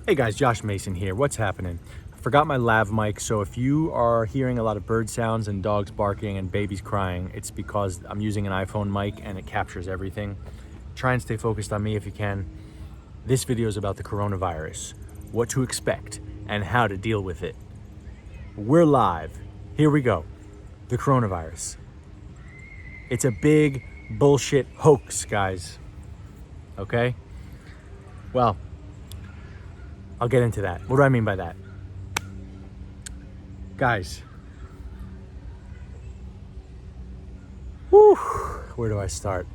Hey guys, Josh Mason here. What's happening? I forgot my lav mic, so if you are hearing a lot of bird sounds and dogs barking and babies crying, it's because I'm using an iPhone mic and it captures everything. Try and stay focused on me if you can. This video is about the coronavirus, what to expect, and how to deal with it. We're live. Here we go. The coronavirus. It's a big bullshit hoax, guys. Okay? Well, I'll get into that. What do I mean by that? Guys, where do I start?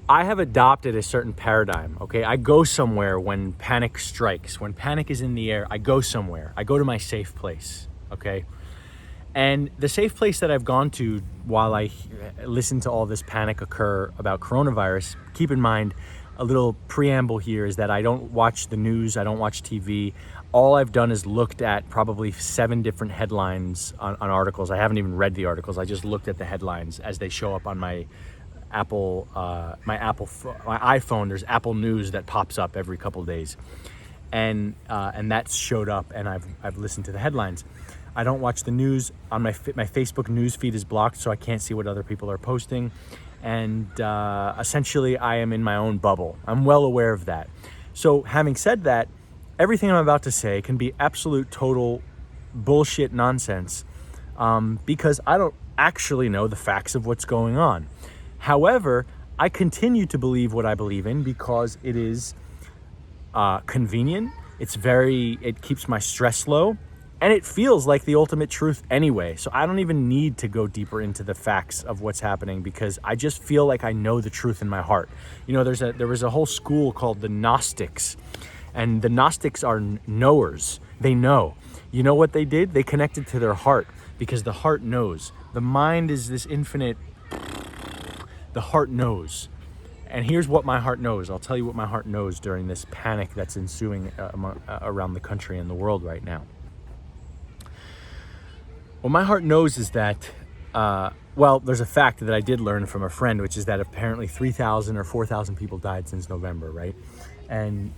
I have adopted a certain paradigm, okay? I go somewhere when panic strikes. When panic is in the air, I go somewhere. I go to my safe place, okay? And the safe place that I've gone to while I listen to all this panic occur about coronavirus, keep in mind, a little preamble here is that I don't watch the news, I don't watch TV. All I've done is looked at probably 7 different headlines on articles. I haven't even read the articles. I just looked at the headlines as they show up on my iPhone. There's Apple News that pops up every couple of days, and that showed up, and I've listened to the headlines. I don't watch the news. On my Facebook news feed is blocked, so I can't see what other people are posting. And essentially, I am in my own bubble. I'm well aware of that. So having said that, everything I'm about to say can be absolute, total bullshit nonsense because I don't actually know the facts of what's going on. However, I continue to believe what I believe in because it is convenient. It keeps my stress low. And it feels like the ultimate truth anyway. So I don't even need to go deeper into the facts of what's happening because I just feel like I know the truth in my heart. You know, there was a whole school called the Gnostics. And the Gnostics are knowers. They know. You know what they did? They connected to their heart because the heart knows. The mind is this infinite. The heart knows. And here's what my heart knows. I'll tell you what my heart knows during this panic that's ensuing around the country and the world right now. What my heart knows is that, there's a fact that I did learn from a friend, which is that apparently 3,000 or 4,000 people died since November, right? And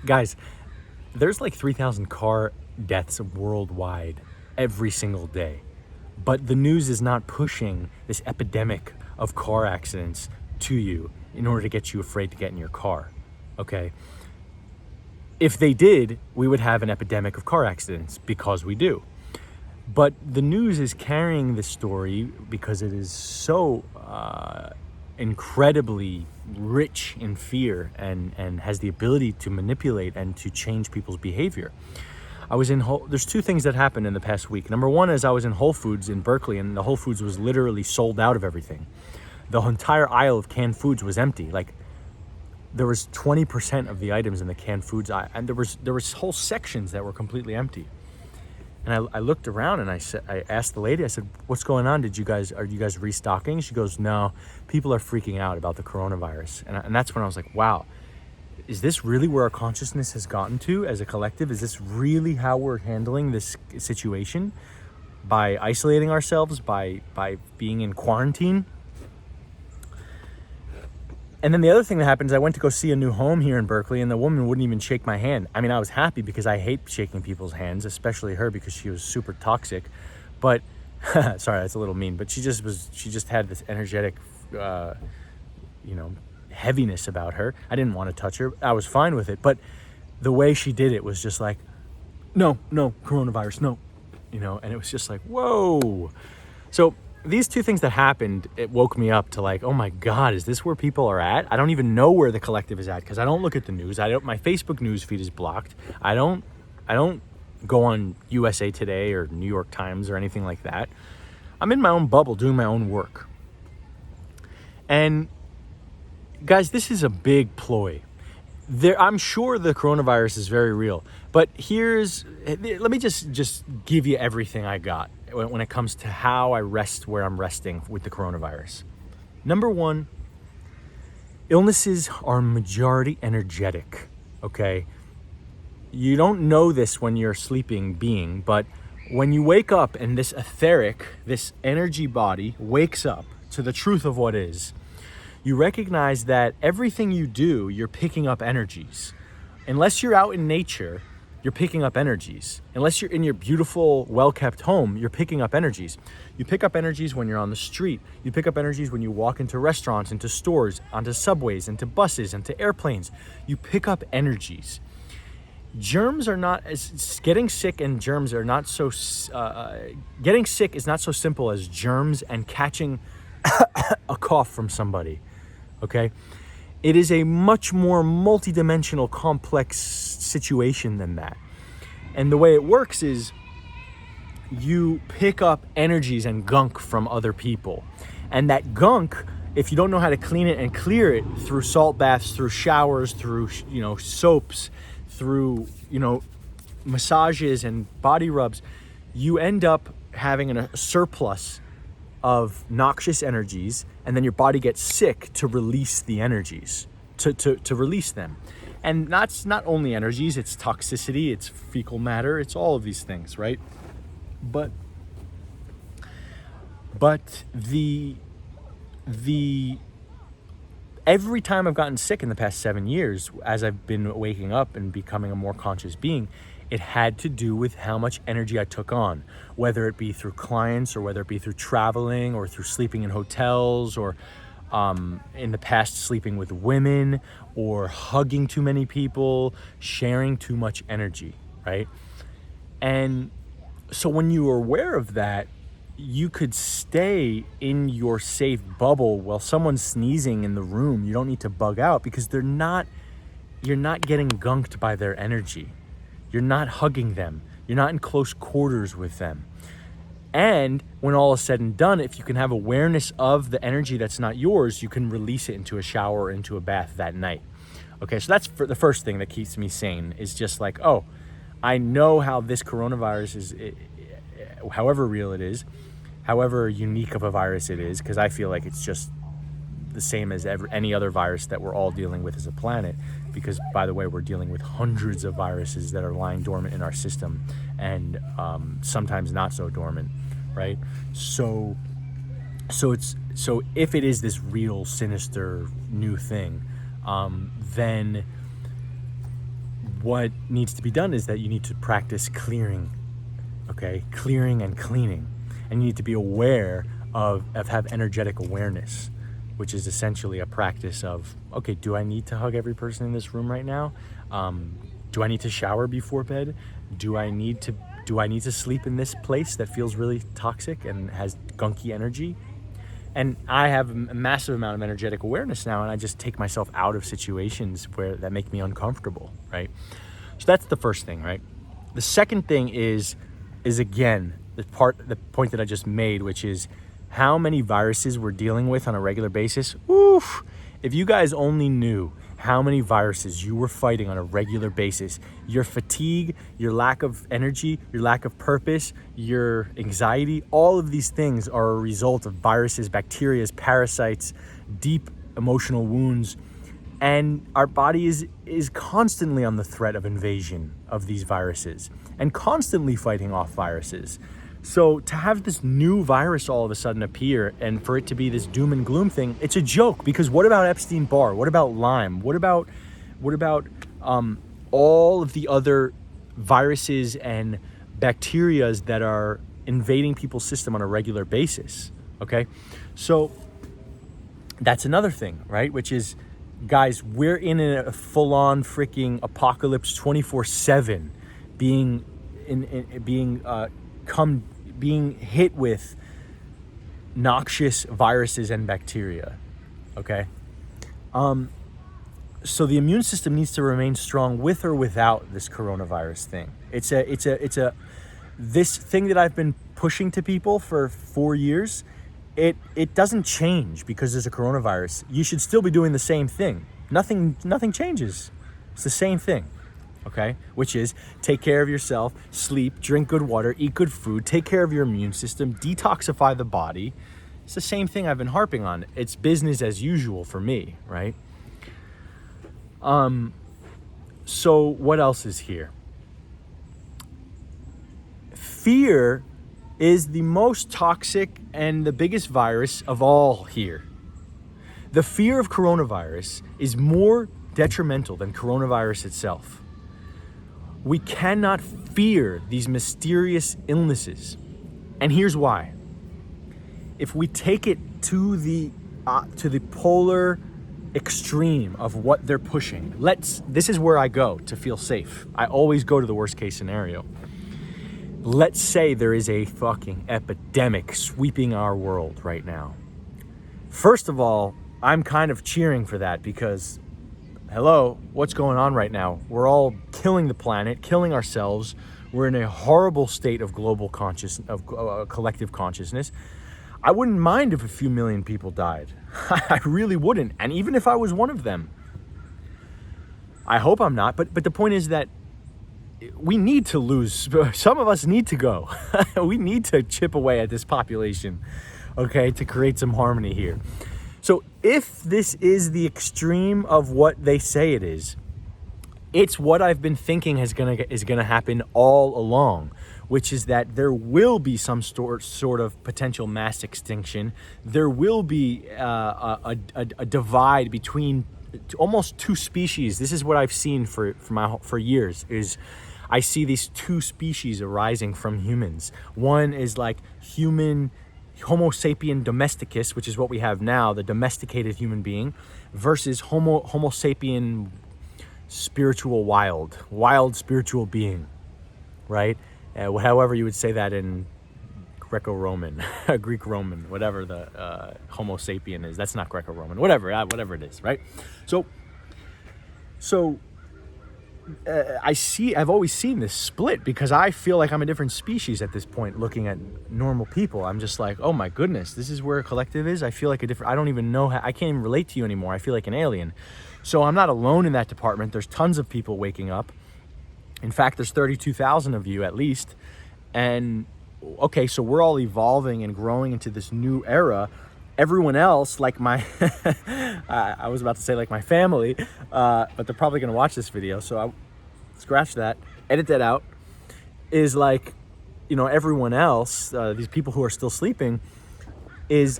guys, there's like 3,000 car deaths worldwide every single day. But the news is not pushing this epidemic of car accidents to you in order to get you afraid to get in your car, okay? If they did, we would have an epidemic of car accidents because we do. But the news is carrying this story because it is so incredibly rich in fear and has the ability to manipulate and to change people's behavior. There's 2 things that happened in the past week. Number one is I was in Whole Foods in Berkeley, and the Whole Foods was literally sold out of everything. The entire aisle of canned foods was empty. Like, there was 20% of the items in the canned foods aisle, and there was whole sections that were completely empty. And I looked around and I asked the lady, I said, what's going on? Are you guys restocking? She goes, no, people are freaking out about the coronavirus. And that's when I was like, wow, is this really where our consciousness has gotten to as a collective? Is this really how we're handling this situation? By isolating ourselves, by being in quarantine? And then the other thing that happened is I went to go see a new home here in Berkeley, and the woman wouldn't even shake my hand. I mean, I was happy because I hate shaking people's hands, especially her because she was super toxic. But sorry, that's a little mean. But she just had this energetic, heaviness about her. I didn't want to touch her. I was fine with it. But the way she did it was just like, no, coronavirus, no, and it was just like, whoa. So these 2 things that happened, it woke me up to like, oh my God, is this where people are at? I don't even know where the collective is at because I don't look at the news. My Facebook news feed is blocked. I don't go on USA Today or New York Times or anything like that. I'm in my own bubble doing my own work. And guys, this is a big ploy. I'm sure the coronavirus is very real, but let me just give you everything I got when it comes to how I rest where I'm resting with the coronavirus. Number one, illnesses are majority energetic, okay? You don't know this when you're sleeping being, but when you wake up and this etheric, this energy body wakes up to the truth of what is, you recognize that everything you do, you're picking up energies. Unless you're out in nature, you're picking up energies. Unless you're in your beautiful, well-kept home, you're picking up energies. You pick up energies when you're on the street. You pick up energies when you walk into restaurants, into stores, onto subways, into buses, into airplanes. You pick up energies. Germs are not as getting sick, and germs are not so getting sick is not so simple as germs and catching a cough from somebody. Okay, it is a much more multidimensional, complex situation than that. And the way it works is you pick up energies and gunk from other people, and that gunk, if you don't know how to clean it and clear it through salt baths, through showers, through soaps, through massages and body rubs, you end up having a surplus of noxious energies, and then your body gets sick to release the energies, to release them. And that's not only energies, it's toxicity, it's fecal matter, it's all of these things, right? But the every time I've gotten sick in the past 7 years, as I've been waking up and becoming a more conscious being, it had to do with how much energy I took on, whether it be through clients or whether it be through traveling or through sleeping in hotels or in the past sleeping with women or hugging too many people, sharing too much energy, right? And so when you are aware of that, you could stay in your safe bubble while someone's sneezing in the room. You don't need to bug out because you're not getting gunked by their energy. You're not hugging them. You're not in close quarters with them. And when all is said and done, if you can have awareness of the energy that's not yours, you can release it into a shower or into a bath that night. Okay, so that's the first thing that keeps me sane, is just like, oh, I know how this coronavirus is, however real it is, however unique of a virus it is, because I feel like it's just the same as any other virus that we're all dealing with as a planet, because, by the way, we're dealing with hundreds of viruses that are lying dormant in our system, and sometimes not so dormant, right? So if it is this real, sinister, new thing, then what needs to be done is that you need to practice clearing, okay? Clearing and cleaning. And you need to be aware have energetic awareness, which is essentially a practice of, okay, do I need to hug every person in this room right now? Do I need to shower before bed? Do I need to sleep in this place that feels really toxic and has gunky energy? And I have a massive amount of energetic awareness now, and I just take myself out of situations that make me uncomfortable, right? So that's the first thing, right? The second thing is again, the point that I just made, which is how many viruses we're dealing with on a regular basis. Oof! If you guys only knew how many viruses you were fighting on a regular basis, your fatigue, your lack of energy, your lack of purpose, your anxiety, all of these things are a result of viruses, bacteria, parasites, deep emotional wounds. And our body is constantly on the threat of invasion of these viruses and constantly fighting off viruses. So to have this new virus all of a sudden appear and for it to be this doom and gloom thing, it's a joke, because what about Epstein-Barr? What about Lyme? What about all of the other viruses and bacterias that are invading people's system on a regular basis? Okay, so that's another thing, right? Which is, guys, we're in a full-on freaking apocalypse 24/7, being hit with noxious viruses and bacteria. Okay, so the immune system needs to remain strong with or without this coronavirus thing. It's this thing that I've been pushing to people for 4 years. It doesn't change because there's a coronavirus. You should still be doing the same thing. Nothing changes. It's the same thing. Okay, which is take care of yourself, sleep, drink good water, eat good food, take care of your immune system, detoxify the body. It's the same thing I've been harping on. It's business as usual for me, right? So what else is here? Fear is the most toxic and the biggest virus of all here. The fear of coronavirus is more detrimental than coronavirus itself. We cannot fear these mysterious illnesses. And here's why. If we take it to the polar extreme of what they're pushing, this is where I go to feel safe. I always go to the worst case scenario. Let's say there is a fucking epidemic sweeping our world right now. First of all, I'm kind of cheering for that because, hello, what's going on right now? We're all killing the planet, killing ourselves. We're in a horrible state of global collective consciousness. I wouldn't mind if a few million people died. I really wouldn't. And even if I was one of them, I hope I'm not. But the point is that we need to lose. Some of us need to go. We need to chip away at this population, okay, to create some harmony here. So if this is the extreme of what they say it is, it's what I've been thinking is gonna happen all along, which is that there will be some sort of potential mass extinction. There will be a divide between almost two species. This is what I've seen for years. Is I see these two species arising from humans. One is like human Homo sapien domesticus, which is what we have now, the domesticated human being, versus Homo sapien spiritual wild spiritual being, right? However you would say that in Greco-Roman, Greek Roman, whatever the Homo sapien is. That's not Greco-Roman, whatever it is, right? So I've always seen this split because I feel like I'm a different species at this point looking at normal people. I'm just like, oh my goodness, this is where a collective is. I feel like I don't even know I can't even relate to you anymore. I feel like an alien. So I'm not alone in that department. There's tons of people waking up. In fact, there's 32,000 of you at least. And okay, so we're all evolving and growing into this new era. Everyone else, like I was about to say like my family, but they're probably gonna watch this video, so I scratch that, edit that out, is like, you know, everyone else, these people who are still sleeping, is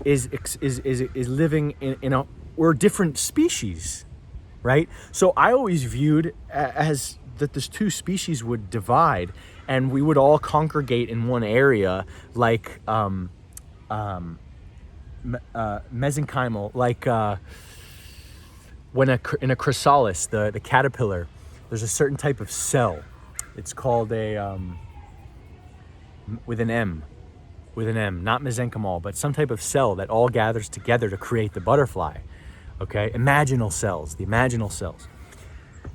living in we're a different species, right? So I always viewed as that this two species would divide and we would all congregate in one area, like mesenchymal, like when in a chrysalis, the caterpillar, there's a certain type of cell. It's called a with an M, not mesenchymal, but some type of cell that all gathers together to create the butterfly. Okay, the imaginal cells.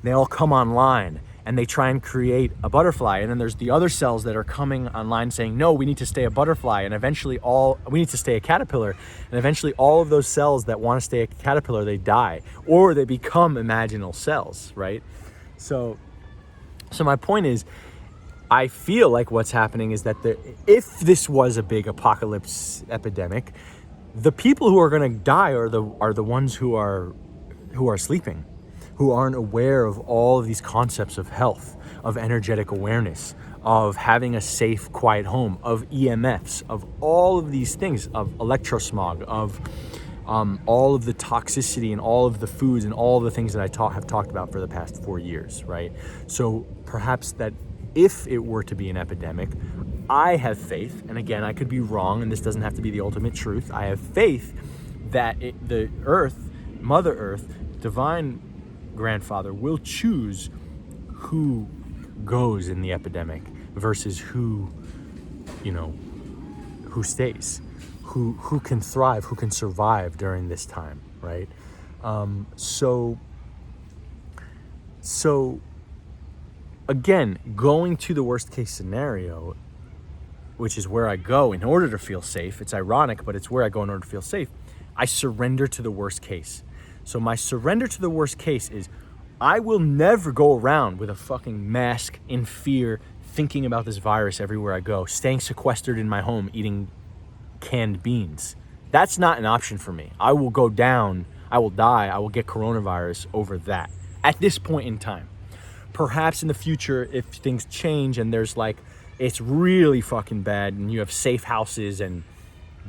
They all come online and they try and create a butterfly, and then there's the other cells that are coming online saying, no, we need to stay a butterfly, and eventually we need to stay a caterpillar, and eventually all of those cells that want to stay a caterpillar, they die, or they become imaginal cells, right? So my point is, I feel like what's happening is that if this was a big apocalypse epidemic, the people who are going to die are the ones who are sleeping, who aren't aware of all of these concepts of health, of energetic awareness, of having a safe, quiet home, of EMFs, of all of these things, of electrosmog, of all of the toxicity and all of the foods and all the things that I have talked about for the past 4 years, right? So perhaps that if it were to be an epidemic, I have faith, and again, I could be wrong, and this doesn't have to be the ultimate truth. I have faith that the Earth, Mother Earth, Divine Grandfather will choose who goes in the epidemic versus who stays, who can thrive, who can survive during this time, right? So again, going to the worst case scenario, which is where I go in order to feel safe. It's ironic, but it's where I go in order to feel safe. I surrender to the worst case. So my surrender to the worst case is I will never go around with a fucking mask in fear, thinking about this virus everywhere I go, staying sequestered in my home, eating canned beans. That's not an option for me. I will go down, I will die, I will get coronavirus over that at this point in time. Perhaps in the future, if things change and there's like, it's really fucking bad and you have safe houses and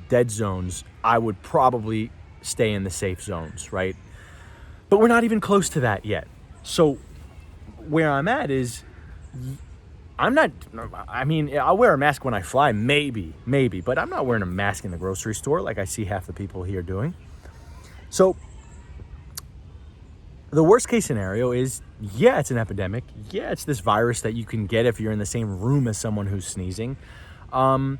dead zones, I would probably stay in the safe zones, right? But we're not even close to that yet. So where I'm at is I'm not, I mean, I'll wear a mask when I fly, maybe, but I'm not wearing a mask in the grocery store like I see half the people here doing. So the worst case scenario is, yeah, it's an epidemic. Yeah, it's this virus that you can get if you're in the same room as someone who's sneezing. And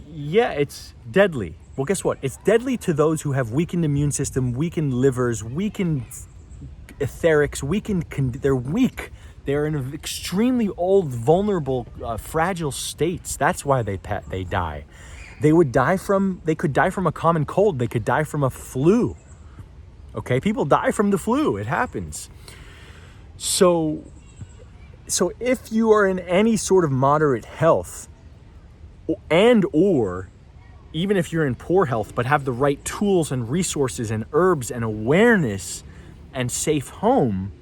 yeah, it's deadly. Well, guess what? It's deadly to those who have weakened immune system, weakened livers, weakened etherics, they're weak. They're in extremely old, vulnerable, fragile states. That's why they die. They could die from a common cold. They could die from a flu. Okay, people die from the flu. It happens. So if you are in any sort of moderate health, or even if you're in poor health but have the right tools and resources and herbs and awareness and safe home,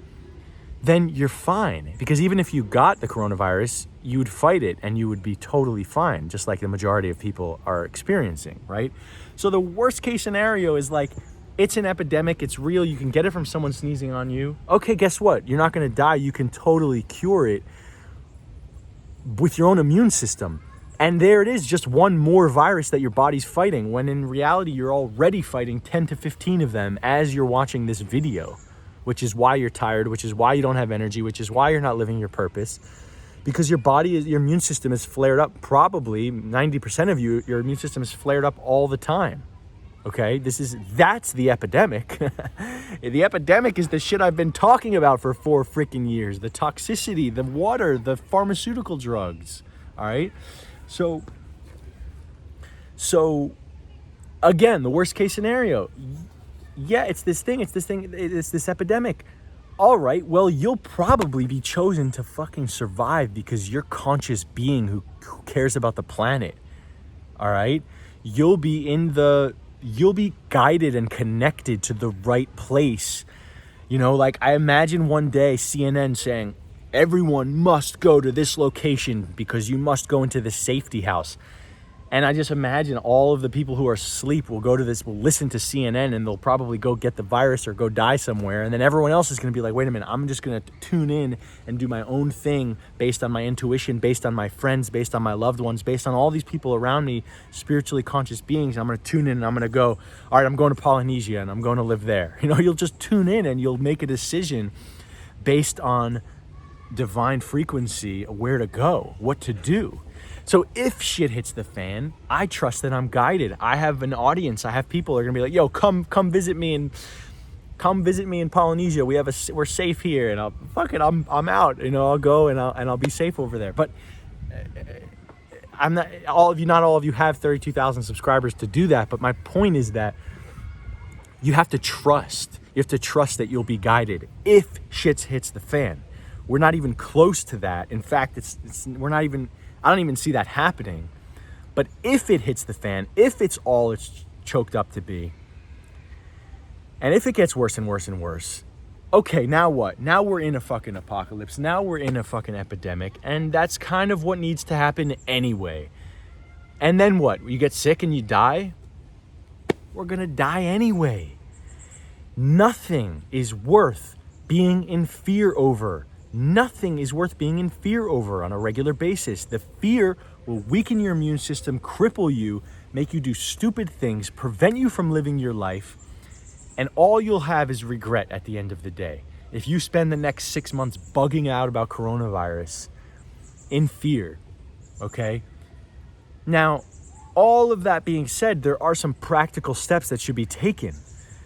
then you're fine. Because even if you got the coronavirus, you would fight it and you would be totally fine, just like the majority of people are experiencing, right? So the worst case scenario is like, it's an epidemic, it's real, you can get it from someone sneezing on you. Okay, guess what? You're not gonna die. You can totally cure it with your own immune system. And there it is, just one more virus that your body's fighting, when in reality, you're already fighting 10 to 15 of them as you're watching this video, which is why you're tired, which is why you don't have energy, which is why you're not living your purpose. Because your immune system is flared up, probably 90% of you, your immune system is flared up all the time. Okay, that's the epidemic. The epidemic is the shit I've been talking about for 4 freaking years. The toxicity, the water, the pharmaceutical drugs, all right? So again, the worst case scenario, yeah, it's this epidemic. All right, well, you'll probably be chosen to fucking survive because you're conscious being who cares about the planet. All right, you'll be guided and connected to the right place. You know, like I imagine one day CNN saying, everyone must go to this location because you must go into the safety house. And I just imagine all of the people who are asleep will listen to CNN, and they'll probably go get the virus or go die somewhere. And then everyone else is going to be like, wait a minute, I'm just going to tune in and do my own thing based on my intuition, based on my friends, based on my loved ones, based on all these people around me, spiritually conscious beings. I'm going to tune in and I'm going to go, all right, I'm going to Polynesia and I'm going to live there. You know, you'll just tune in and you'll make a decision based on divine frequency, where to go, what to do. So if shit hits the fan, I trust that I'm guided. I have an audience. I have people who are gonna be like, "Yo, come visit me in Polynesia. We're safe here." And I'm out. You know, I'll go and I'll be safe over there. But not all of you have 32,000 subscribers to do that. But my point is that you have to trust. You have to trust that you'll be guided if shit hits the fan. We're not even close to that. In fact, I don't even see that happening. But if it hits the fan, if it's all it's choked up to be, and if it gets worse and worse and worse, okay, now what? Now we're in a fucking apocalypse. Now we're in a fucking epidemic. And that's kind of what needs to happen anyway. And then what? You get sick and you die? We're gonna die anyway. Nothing is worth being in fear over. Nothing is worth being in fear over on a regular basis. The fear will weaken your immune system, cripple you, make you do stupid things, prevent you from living your life, and all you'll have is regret at the end of the day. If you spend the next 6 months bugging out about coronavirus in fear, okay? Now, all of that being said, there are some practical steps that should be taken.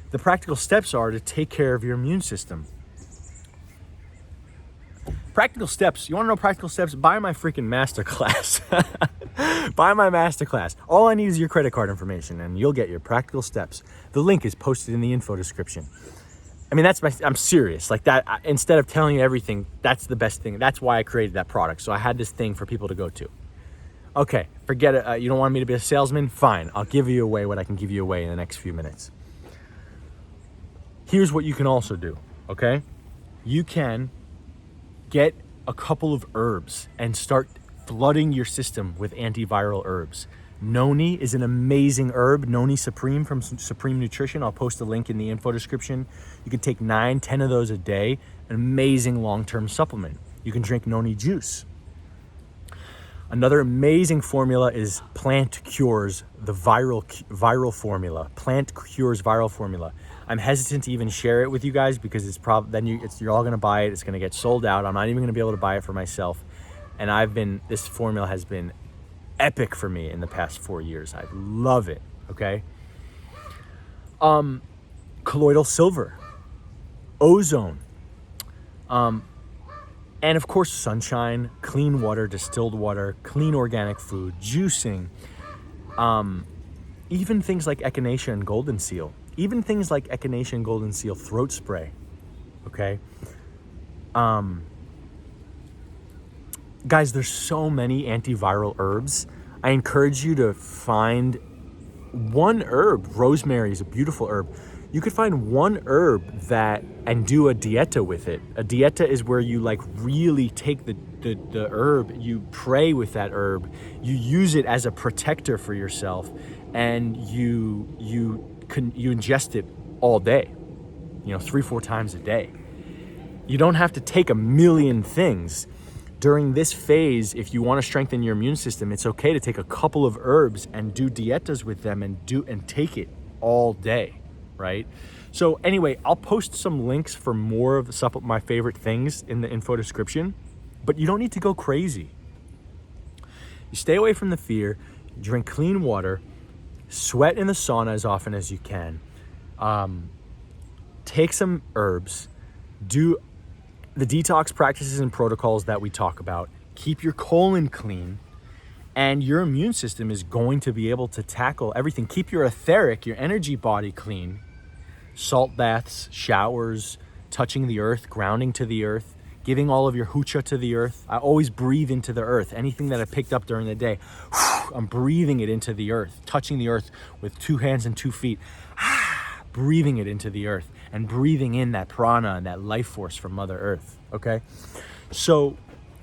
The practical steps are to take care of your immune system. Practical steps. You want to know practical steps? Buy my freaking masterclass. Buy my masterclass. All I need is your credit card information and you'll get your practical steps. The link is posted in the info description. I mean, I'm serious. Like that, instead of telling you everything, that's the best thing. That's why I created that product. So I had this thing for people to go to. Okay, forget it. You don't want me to be a salesman? Fine. I'll give you away what I can give you away in the next few minutes. Here's what you can also do, okay? You can get a couple of herbs and start flooding your system with antiviral herbs. Noni is an amazing herb, Noni Supreme from Supreme Nutrition. I'll post a link in the info description. You can take 9-10 of those a day, an amazing long-term supplement. You can drink noni juice. Another amazing formula is Plant Cures, the viral formula. Plant Cures viral formula. I'm hesitant to even share it with you guys because you're all gonna buy it. It's gonna get sold out. I'm not even gonna be able to buy it for myself. And this formula has been epic for me in the past 4 years. I love it. Okay. Colloidal silver, ozone, and of course, sunshine, clean water, distilled water, clean organic food, juicing, even things like echinacea and golden seal, throat spray, okay? Guys, there's so many antiviral herbs. I encourage you to find one herb. Rosemary is a beautiful herb. You could find one herb and do a dieta with it. A dieta is where you like really take the herb, you pray with that herb, you use it as a protector for yourself, and you ingest it all day, 3-4 times a day. You don't have to take a million things. During this phase, if you want to strengthen your immune system, it's okay to take a couple of herbs and do dietas with them and take it all day. Right? So anyway, I'll post some links for more of my favorite things in the info description, but you don't need to go crazy. You stay away from the fear, drink clean water, sweat in the sauna as often as you can, take some herbs, do the detox practices and protocols that we talk about, keep your colon clean, and your immune system is going to be able to tackle everything. Keep your etheric, your energy body clean. Salt baths, showers, touching the earth, grounding to the earth, giving all of your hucha to the earth. I always breathe into the earth. Anything that I picked up during the day, I'm breathing it into the earth, touching the earth with 2 hands and 2 feet, breathing it into the earth and breathing in that prana and that life force from Mother Earth, okay? So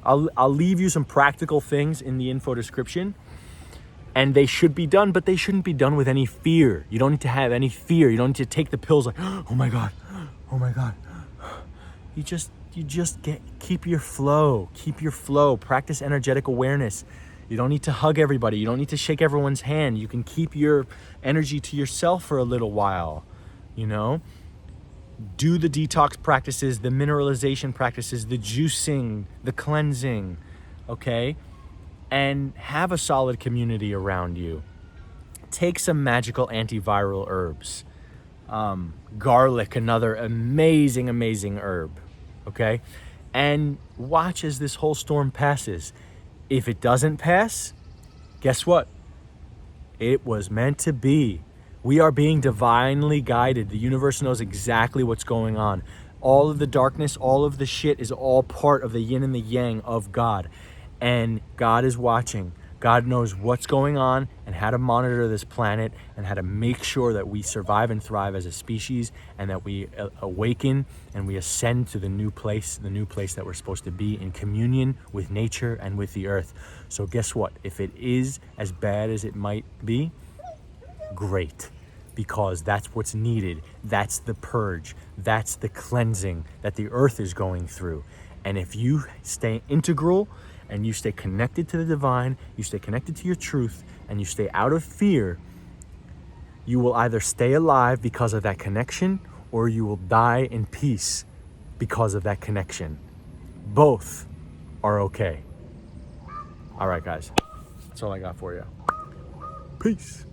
I'll leave you some practical things in the info description. And they should be done, but they shouldn't be done with any fear. You don't need to have any fear. You don't need to take the pills like, oh my God. You just keep your flow. Practice energetic awareness. You don't need to hug everybody. You don't need to shake everyone's hand. You can keep your energy to yourself for a little while, Do the detox practices, the mineralization practices, the juicing, the cleansing, okay? And have a solid community around you. Take some magical antiviral herbs. Garlic, another amazing herb, okay? And watch as this whole storm passes. If it doesn't pass, guess what? It was meant to be. We are being divinely guided. The universe knows exactly what's going on. All of the darkness, all of the shit is all part of the yin and the yang of God. And God is watching. God knows what's going on and how to monitor this planet and how to make sure that we survive and thrive as a species, and that we awaken and we ascend to the new place that we're supposed to be, in communion with nature and with the earth. So guess what? If it is as bad as it might be, great, because that's what's needed. That's the purge. That's the cleansing that the earth is going through. And if you stay integral, and you stay connected to the divine, you stay connected to your truth, and you stay out of fear, you will either stay alive because of that connection, or you will die in peace because of that connection. Both are okay. All right, guys. That's all I got for you. Peace.